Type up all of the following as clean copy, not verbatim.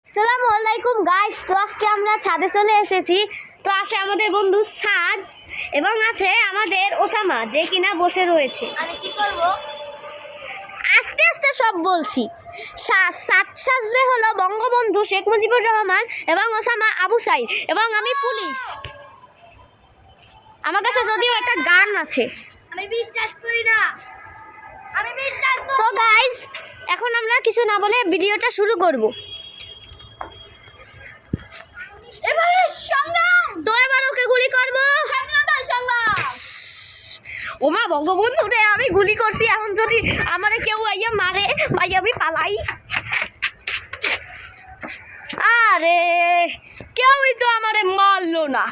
আসসালামু আলাইকুম গাইস। তো আজকে আমরা ছাদে চলে এসেছি। তো আছে আমাদের বন্ধু সাদ এবং আছে আমাদের ওসামা, যে কিনা বসে রয়েছে। আমি কি করব? আস্তে আস্তে সব বলছি। সাদ সাজবে হলো বঙ্গবন্ধু শেখ মুজিবুর রহমান এবং ওসামা আবু সাইদ এবং আমি পুলিশ। আমার কাছে যদিও একটা গান আছে। আমি বিশ্বাস করি না। আমি বিশ্বাস করি। তো গাইস, এখন আমরা কিছু না বলে ভিডিওটা শুরু করব। এবারে সংগ্রাম। তো এবার ওকে গুলি করব। স্বাধীনতা সংগ্রাম। ওমা বঙ্গবন্ধু রে, আমি গুলি করছি, এখন যদি আমারে কেউ আইয়া মারে ভাই আমি পালাই। আরে কেউই তো আমারে মারলো না।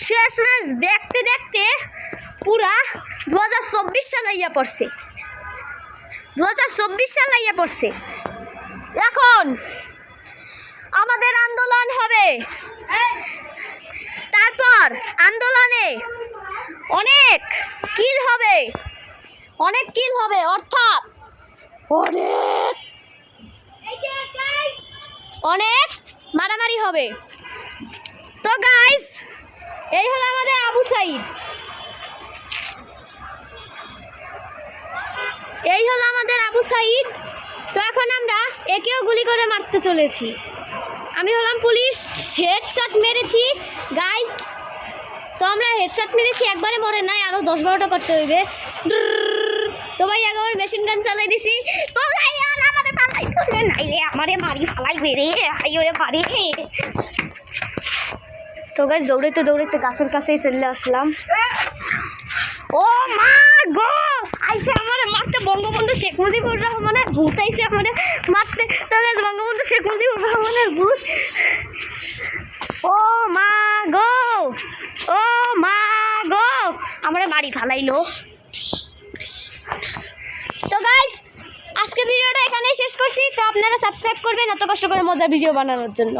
শেষমেশ দেখতে দেখতে পুরা 2024 সাল আইয়া পড়ছে। 2024 সাল আইয়া পড়ছে। এখন আমাদের আন্দোলন হবে। তারপর আন্দোলনে অনেক কিল হবে, অর্থাৎ অনেক মারামারি হবে। তো গাইস, এই হলো আমাদের আবু সাইদ, তো এখন আমরা একেও গুলি করে মারতে চলেছি। আমি হলাম পুলিশ, হেডশট মেরেছি গাইস। তো আমরা হেডশট মেরেছি, একবারে মরে নাই, আরও 10-12টা করতে হইবে। তো ভাই একবার মেশিন গান চালাই দিছি। তো ভাই আর আমারে পালাই করবে নাইলে আমারে মারি ফালাই বেরে আই ওরে পারে। তো গাইস দৌড়াইতে দৌড়াইতে গাছের কাছেই চলে আসলাম। ও মা গো, আইছে আমারে মারতে বঙ্গবন্ধু শেখ মুজিবুর রহমানের ভূত, আইছে আমারে মারতে। তো গাইস বঙ্গবন্ধু শেখ মুজিবুর রহমানের ভূত। ও মা গো, ও মা গো, আমারে মারি ফালাইলো। তো গাইস, আজকে ভিডিওটা এখানেই শেষ করছি। তো আপনারা সাবস্ক্রাইব করবেন এত কষ্ট করে মজার ভিডিও বানানোর জন্য।